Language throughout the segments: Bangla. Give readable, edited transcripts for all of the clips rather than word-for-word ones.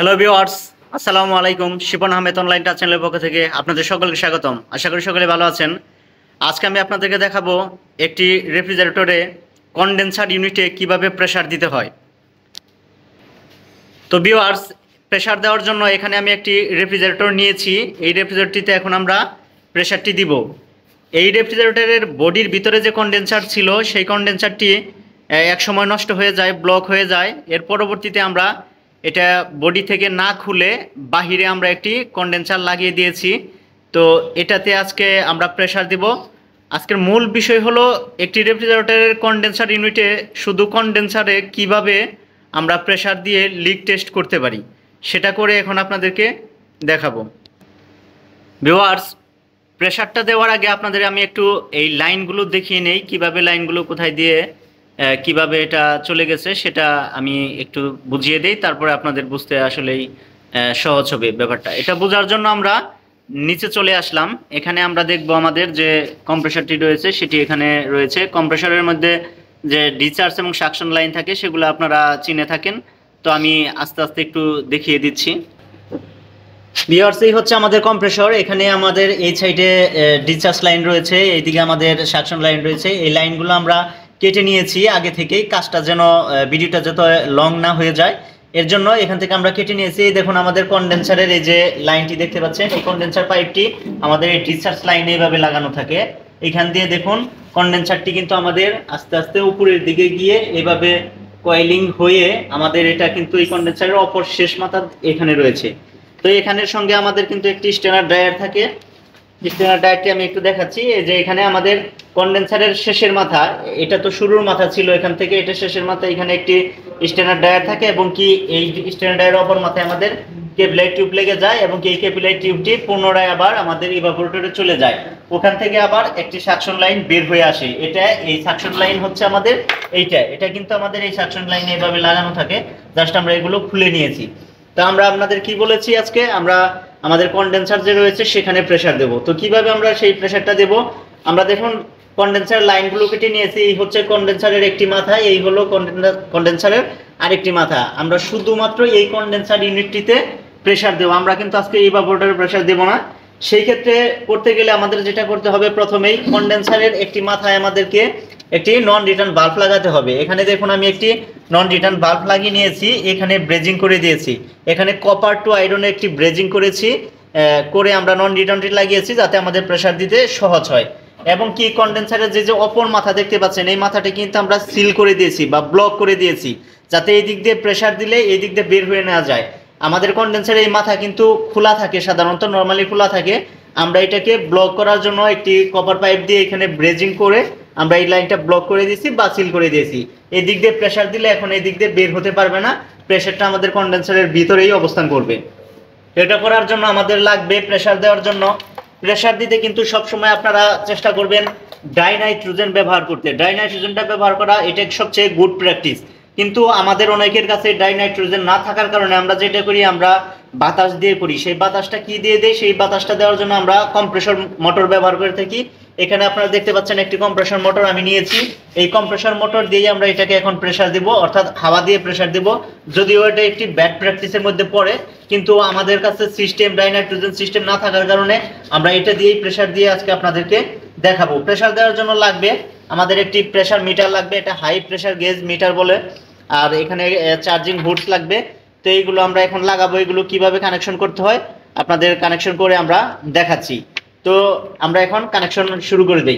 হ্যালো ভিউয়ার্স, আসসালামু আলাইকুম। শিপন আহমেদ অনলাইন টাচ চ্যানেলের পক্ষ থেকে আপনাদের সকলকে স্বাগতম। আশা করি সকলে ভালো আছেন। আজকে আমি আপনাদেরকে দেখাবো একটি রেফ্রিজারেটরে কনডেনসার ইউনিটে কিভাবে প্রেসার দিতে হয়। তো ভিউয়ার্স, প্রেসার দেওয়ার জন্য এখানে আমি একটি রেফ্রিজারেটর নিয়েছি। এই রেফ্রিজারেটরটিতে এখন আমরা প্রেসারটি দিব। এই রেফ্রিজারেটরের বডির ভিতরে যে কনডেনসার ছিল সেই কনডেনসারটি এক সময় নষ্ট হয়ে যায়, ব্লক হয়ে যায়। এর পরবর্তীতে আমরা এটা বডি থেকে না খুলে বাহিরে আমরা একটি কনডেনসার লাগিয়ে দিয়েছি। তো এটাতে আজকে আমরা প্রেসার দিব। আজকের মূল বিষয় হলো একটি রেফ্রিজারেটরের কনডেনসার ইউনিটে শুধু কনডেনসারে কিভাবে আমরা প্রেসার দিয়ে লিক টেস্ট করতে পারি, সেটা করে এখন আপনাদেরকে দেখাবো। ভিউয়ার্স, প্রেসারটা দেওয়ার আগে আপনাদের আমি একটু এই লাইনগুলো দেখিয়ে নেই, কিভাবে লাইনগুলো কোথায় দিয়ে কিভাবে এটা চলে গেছে সেটা আমি একটু বুঝিয়ে দেই, তারপরে আপনাদের বুঝতে আসলেই সহজ হবে ব্যাপারটা। এটা বোঝার জন্য আমরা নিচে চলে আসলাম। এখানে আমরা দেখব আমাদের যে কম্প্রেসারটি রয়েছে সেটি এখানে রয়েছে। কম্প্রেসারের মধ্যে যে ডিচার্জ এবং সাকশন লাইন থাকে সেগুলো আপনারা চিনে থাকেন, তো আমি আস্তে আস্তে একটু দেখিয়ে দিচ্ছি। ভিউয়ার্স, এই হচ্ছে আমাদের কম্প্রেসর। এখানে আমাদের এই সাইডে ডিসচার্জ লাইন রয়েছে, এইদিকে আমাদের সাকশন লাইন রয়েছে। এই লাইনগুলো আমরা কেটে নিয়েছি আগে থেকেই, কাজটা যেন ভিডিওটা যত লং না হয়ে যায় এর জন্য এখান থেকে আমরা কেটে নিয়েছি। দেখুন আমাদের কনডেন্সারের এই যে লাইনটি দেখতে পাচ্ছেন, এই কনডেন্সার পাইপটি আমাদের এই ডিসচার্জ লাইনে এইভাবে লাগানো থাকে। এখান দিয়ে দেখুন কনডেন্সারটি কিন্তু আমাদের আস্তে আস্তে উপরের দিকে গিয়ে এভাবে কয়েলিং হয়ে আমাদের এটা কিন্তু এই কনডেন্সারের অপর শেষ মাথা এখানে রয়েছে। তো এখানের সঙ্গে আমাদের কিন্তু একটি স্ট্যান্ডার্ড ড্রায়ার থাকে। স্ট্যান্ডার্ড ড্রায়ারটি আমি একটু দেখাচ্ছি। এই যে এখানে আমাদের কনডেন্সারের শেষের মাথা, এটা তো শুরুর মাথা ছিল, এখান থেকে এটা শেষের মাথা, এখানে একটি স্ট্যান্ডার্ড ড্রায়ার থাকে এবং কি এই স্ট্যান্ডার্ড ড্রায়ারের অপর মাথায় আমাদের কেবিলারি টিউব লেগে যায় এবং কি এই কেবিলারি টিউবটি পুনরায় আবার আমাদের ইভাপোরেটরে চলে যায়। ওখান থেকে আবার একটি সাকশন লাইন বের হয়ে আসে। এটা এই সাকশন লাইন হচ্ছে আমাদের এটা কিন্তু আমাদের এই সাকশন লাইনে এভাবে লাগানো থাকে। জাস্ট আমরা এগুলো খুলে নিয়েছি। তো আমরা আপনাদের কি বলেছি, আজকে আমরা আমাদের কনডেন্সার যে রয়েছে সেখানে প্রেসার দেব। তো কিভাবে আমরা সেই প্রেসারটা দেব, আমরা দেখুন কনডেন্সার লাইনগুলো কেটে নিয়েছি। এই হচ্ছে কনডেন্সারের একটি মাথা, এই হলো কনডেন্সারের আরেকটি মাথা। আমরা শুধুমাত্র এই কনডেন্সার ইউনিটটিতে প্রেসার দেব, আমরা কিন্তু আজকে ইভাপোরেটরে প্রেসার দেব না। সেই ক্ষেত্রে করতে গেলে আমাদের যেটা করতে হবে, প্রথমেই কনডেন্সারের একটি মাথায় আমাদেরকে একটি নন রিটার্ন বাল্ব লাগাতে হবে। এখানে দেখুন আমি একটি নন রিটার্ন বাল্ব লাগিয়ে নিয়েছি, এখানে ব্রেজিং করে দিয়েছি। এখানে কপার টু আয়রনের একটি ব্রেজিং করেছি, করে আমরা নন রিটার্নটি লাগিয়েছি যাতে আমাদের প্রেসার দিতে সহজ হয়। এবং কি কনডেন্সারের যে অপর মাথা দেখতে পাচ্ছেন, এই মাথাটি কিন্তু আমরা সিল করে দিয়েছি বা ব্লক করে দিয়েছি, যাতে এই দিক দিয়ে প্রেসার দিলে এই দিক দিয়ে বের হয়ে নেওয়া যায়। আমাদের কনডেন্সারের এই মাথা কিন্তু খোলা থাকে, সাধারণত নর্মালি খোলা থাকে। আমরা এটাকে ব্লক করার জন্য একটি কপার পাইপ দিয়ে এখানে ব্রেজিং করে আমরা এই লাইনটা ব্লক করে দিয়েছি বা সিল করে দিয়েছি। এই দিক দিয়ে প্রেসার দিলে এখন এই দিক দিয়ে বের হতে পারবে না, প্রেসারটা আমাদের কনডেন্সারের ভিতরেই অবস্থান করবে। এটা করার জন্য আমাদের লাগবে, প্রেসার দেওয়ার জন্য প্রেসার দিতে কিন্তু সবসময় আপনারা চেষ্টা করবেন ডাইনাইট্রোজেন ব্যবহার করতে। ডাইনাইট্রোজেনটা ব্যবহার করা এটা সবচেয়ে গুড প্র্যাকটিস। কিন্তু আমাদের অনেকের কাছে ডাইনাইট্রোজেন না থাকার কারণে আমরা যেটা করি, আমরা বাতাস দিয়ে করি। সেই বাতাসটা কি দিয়ে দেয়, সেই বাতাসটা দেওয়ার জন্য আমরা কম্প্রেসর মোটর ব্যবহার করে থাকি। এখানে আপনারা দেখতে পাচ্ছেন একটি কম্প্রেসর মোটর আমি নিয়েছি। এই কম্প্রেসর মোটর দিয়ে আমরা এটাকে এখন প্রেসার দিব, অর্থাৎ হাওয়া দিয়ে প্রেসার দিব। যদিও এটা একটি ব্যাড প্র্যাকটিসের মধ্যে পড়ে, কিন্তু আমাদের কাছে সিস্টেম ডাইনাইট্রোজেন সিস্টেম না থাকার কারণে আমরা এটা দিয়েই প্রেসার দিয়ে আজকে আপনাদেরকে দেখাবো। প্রেসার দেওয়ার জন্য লাগবে আমাদের একটি প্রেসার মিটার লাগবে, এটা হাই প্রেসার গেজ মিটার বলে। আর এখানে চার্জিং হুডস লাগবে। তো এইগুলো আমরা এখন লাগাবো। এগুলো কিভাবে কানেকশন করতে হয় আপনাদের কানেকশন করে আমরা দেখাচ্ছি। তো আমরা এখন কানেকশন শুরু করে দেই।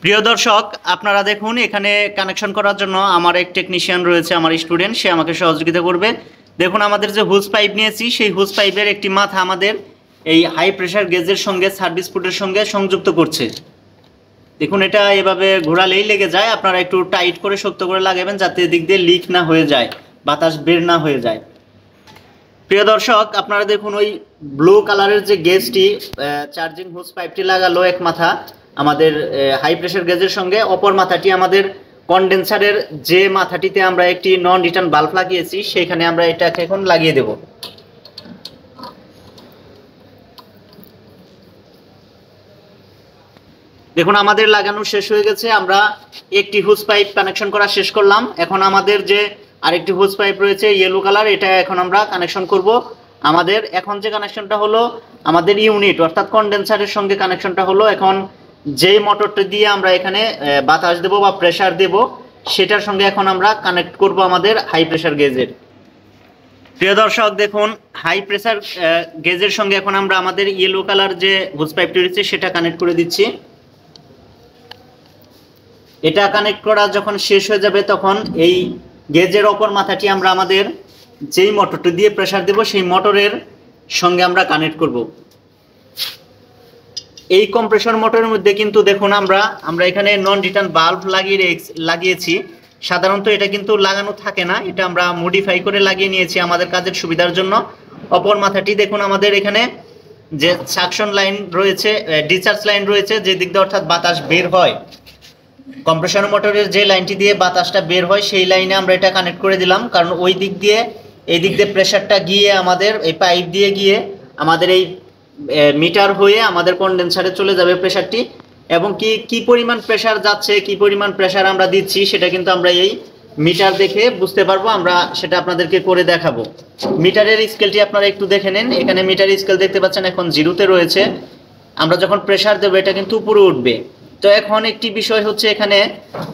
প্রিয় দর্শক, আপনারা দেখুন এখানে কানেকশন করার জন্য আমার এক টেকনিশিয়ান রয়েছে, আমার স্টুডেন্ট, সে আমাকে সহযোগিতা করবে। দেখুন আমাদের যে হুজ পাইপ নিয়েছি সেই হুজ পাইপের একটি মাথা আমাদের এই হাই প্রেসার গেজের সঙ্গে সার্ভিস পুটের সঙ্গে সংযুক্ত করছে। দেখুন এটা এভাবে ঘোরালেই লেগে যায়, আপনারা একটু টাইট করে শক্ত করে লাগাবেন যাতে এদিক দিয়ে লিক না হয়ে যায়, বাতাস বের না হয়ে যায়। প্রিয় দর্শক, আপনারা দেখুন ওই ব্লু কালারের যে গেজটি চার্জিং হুজ পাইপটি লাগালো এক মাথা আমাদের হাই প্রেসার গেজের সঙ্গে, অপর মাথাটি আমাদের কনডেন্সারের যে মাথাটিতে আমরা একটি নন রিটার্ন বাল্ব লাগিয়েছি সেখানে আমরা এটাকে এখন লাগিয়ে দেব। দেখুন আমাদের লাগানো শেষ হয়ে গেছে, আমরা একটি হুজ পাইপ কানেকশন করা শেষ করলাম। এখন আমাদের যে আরেকটি হোজ পাইপ রয়েছে ইয়েলো কালার, এটা এখন আমরা কানেকশন করব। আমাদের এখন যে কানেকশনটা হলো আমাদের ইউনিট অর্থাৎ কন্ডেন্সারের সঙ্গে কানেকশনটা হলো এখন যেই মোটরটা দিয়ে আমরা এখানে বাতাস দেব বা প্রেসার দেব সেটার সঙ্গে এখন আমরা কানেক্ট করব আমাদের হাই প্রেসার গেজের। প্রিয় দর্শক দেখুন, হাই প্রেসার গেজের সঙ্গে এখন আমরা আমাদের ইয়েলো কালার যে হোজ পাইপটি রয়েছে সেটা কানেক্ট করে দিচ্ছি। এটা কানেক্ট করা যখন শেষ হয়ে যাবে তখন এই গেজের অপর মাথাটি আমরা আমাদের যেই মোটরটি দিয়ে প্রেসার দেব সেই মোটরের সঙ্গে আমরা কানেক্ট করব। এই কম্প্রেসর মোটরের মধ্যে কিন্তু দেখুন আমরা এখানে নন রিটার্ন বাল্ব লাগিয়েছি। সাধারণত এটা কিন্তু লাগানো থাকে না, এটা আমরা মডিফাই করে লাগিয়ে নিয়েছি আমাদের কাজের সুবিধার জন্য। অপর মাথাটি দেখুন আমাদের এখানে যে সাকশন লাইন রয়েছে, ডিসচার্জ লাইন রয়েছে যে দিক দিয়ে অর্থাৎ বাতাস বের হয়, কম্প্রেসর মোটরের যে লাইনটি দিয়ে বাতাসটা বের হয় সেই লাইনে আমরা এটা কানেক্ট করে দিলাম। কারণ ওই দিক দিয়ে এই দিক দিয়ে প্রেসারটা গিয়ে আমাদের এই পাইপ দিয়ে গিয়ে আমাদের এই মিটার হয়ে আমাদের কন্ডেন্সারে চলে যাবে প্রেসারটি, এবং কি পরিমাণ প্রেসার যাচ্ছে কি পরিমাণ প্রেসার আমরা দিচ্ছি সেটা কিন্তু আমরা এই মিটার দেখে বুঝতে পারবো। আমরা সেটা আপনাদেরকে করে দেখাবো। মিটারের স্কেলটি আপনারা একটু দেখে নেন। এখানে মিটার স্কেল দেখতে পাচ্ছেন এখন 0-তে রয়েছে। আমরা যখন প্রেসার দেবো এটা কিন্তু উপরে উঠবে। তো এখন একটি বিষয় হচ্ছে এখানে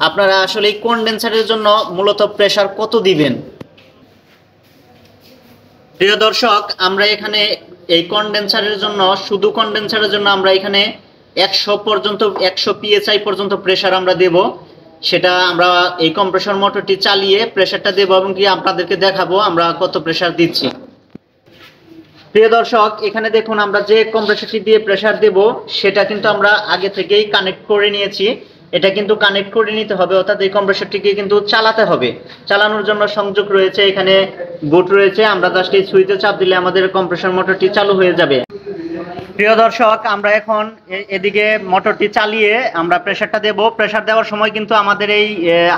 আপনারা আসলে এই কন্ডেন্সারের জন্য মূলত প্রেসার কত দিবেন। প্রিয় দর্শক, আমরা এখানে এই কন্ডেন্সারের জন্য শুধু কন্ডেন্সারের জন্য আমরা এখানে 100 PSI পর্যন্ত প্রেসার আমরা দেব। সেটা আমরা এই কম্প্রেসর মোটরটি চালিয়ে প্রেসারটা দেব এবং কি আপনাদেরকে দেখাবো আমরা কত প্রেসার দিচ্ছি। প্রিয় দর্শক, এখানে দেখুন আমরা যে কম্প্রেসরটি দিয়ে প্রেসার দেব সেটা কিন্তু আমরা আগে থেকেই কানেক্ট করে নিয়েছি। এটা কিন্তু কানেক্ট করে নিতে হবে, অর্থাৎ এই কম্প্রেসরটিকে কিন্তু চালাতে হবে। চালানোর জন্য সংযোগ রয়েছে, এখানে বুট রয়েছে। আমরা জাস্ট এই সুইচে চাপ দিলে আমাদের কম্প্রেসর মোটরটি চালু হয়ে যাবে। প্রিয় দর্শক, আমরা এখন এদিকে মোটরটি চালিয়ে আমরা প্রেসারটা দেব। প্রেসার দেওয়ার সময় কিন্তু আমাদের এই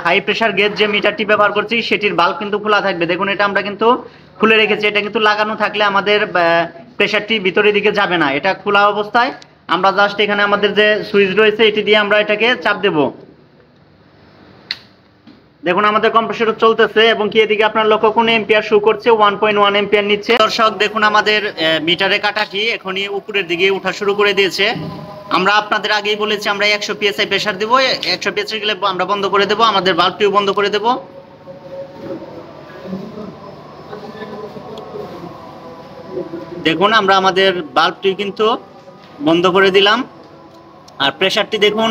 হাই প্রেসার গেজ যে মিটারটি ব্যবহার করছি সেটির বাল্ব কিন্তু খোলা থাকবে। দেখুন এটা আমরা কিন্তু খুলে রেখেছি। এটা কিন্তু লাগানো থাকলে আমাদের প্রেসারটি ভিতরের দিকে যাবে না। এটা খোলা অবস্থায় আমরা জাস্ট এখানে আমাদের যে সুইচ রয়েছে এটি দিয়ে আমরা এটাকে চাপ দেব। দেখুন আমাদের কম্প্রেসর চলতেছে এবং কি এদিকে আপনার লক্ষ্য কোন এম্পিয়ার শো করছে, 1.1 এম্পিয়ার নিচ্ছে। দর্শক দেখুন আমাদের মিটারে কাটাটি এখনই উপরের দিকে উঠা শুরু করে দিয়েছে। আমরা আপনাদের আগেই বলেছি আমরা 100 PSI প্রেসার দেব। 100 PSI গেলে আমরা বন্ধ করে দেব, আমাদের বাল্বটিও বন্ধ করে দেব। দেখুন আমরা আমাদের বাল্বটি কিন্তু বন্ধ করে দিলাম। আর প্রেসারটি দেখুন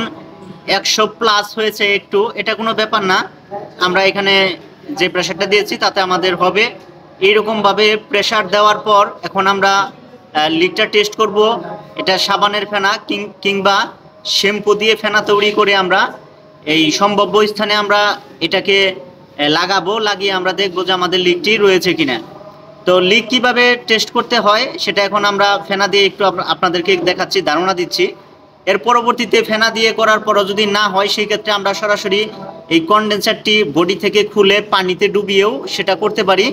100+ হয়েছে একটু, এটা কোনো ব্যাপার না। আমরা এখানে যে প্রেসারটা দিয়েছি তাতে আমাদের হবে। এইরকমভাবে প্রেসার দেওয়ার পর এখন আমরা লিকটা টেস্ট করব। এটা সাবানের ফেনা কিংবা শ্যাম্পু দিয়ে ফেনা তৈরি করে আমরা এই সম্ভাব্য স্থানে আমরা এটাকে লাগাবো। লাগিয়ে আমরা দেখবো যে আমাদের লিকটি রয়েছে কিনা। তো লিক কিভাবে টেস্ট করতে হয় সেটা এখন আমরা ফেনা দিয়ে একটু আপনাদেরকে দেখাচ্ছি, ধারণা দিচ্ছি। এর পরবর্তীতে ফেনা দিয়ে করার পরও যদি না হয় সেই ক্ষেত্রে আমরা সরাসরি এই কন্ডেন্সারটি বডি থেকে খুলে পানিতে ডুবিয়েও সেটা করতে পারি।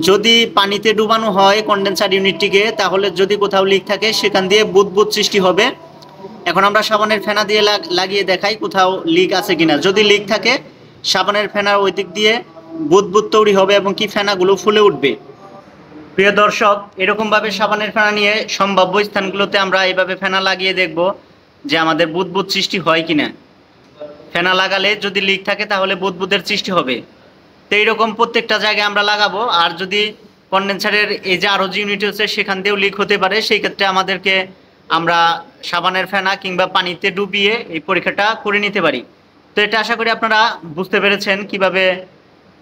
যদি পানিতে ডুবানো হয় কন্ডেন্সার ইউনিটটিকে তাহলে যদি কোথাও লিক থাকে সেখান দিয়ে বুদবুদ সৃষ্টি হবে। এখন আমরা সাবানের ফেনা দিয়ে লাগিয়ে দেখাই কোথাও লিক আছে কিনা। যদি লিক থাকে সাবানের ফেনার ওই দিক দিয়ে বুদবুদ তৈরি হবে এবং কি ফেনাগুলো ফুলে উঠবে। প্রিয় দর্শক, এরকমভাবে সাবানের ফেনা নিয়ে সম্ভাব্য স্থানগুলোতে আমরা এইভাবে ফেনা লাগিয়ে দেখব যে আমাদের বুদবুদ সৃষ্টি হয় কিনা। ফেনা লাগালে যদি লিক থাকে তাহলে বুদবুদের সৃষ্টি হবে। তো এইরকম প্রত্যেকটা জায়গায় আমরা লাগাবো। আর যদি কন্ডেন্সারের এই যে আরও যে ইউনিট আছে সেখান দিয়েও লিক হতে পারে, সেই ক্ষেত্রে আমাদেরকে আমরা সাবানের ফেনা কিংবা পানিতে ডুবিয়ে এই পরীক্ষাটা করে নিতে পারি। তো এটা আশা করি আপনারা বুঝতে পেরেছেন কিভাবে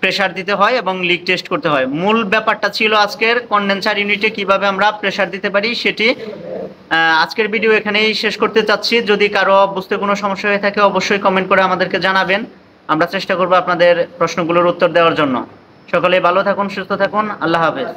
প্রেসার দিতে হয় এবং লিক টেস্ট করতে হয়। মূল ব্যাপারটা ছিল আজকের কন্ডেন্সার ইউনিটে কিভাবে আমরা প্রেসার দিতে পারি সেটি। আজকের ভিডিও এখানেই শেষ করতে চাচ্ছি। যদি কারো বুঝতে কোনো সমস্যা হয়ে থাকে অবশ্যই কমেন্ট করে আমাদেরকে জানাবেন। আমরা চেষ্টা করব আপনাদের প্রশ্নগুলোর উত্তর দেওয়ার জন্য। সকলে ভালো থাকুন, সুস্থ থাকুন। আল্লাহ হাফেজ।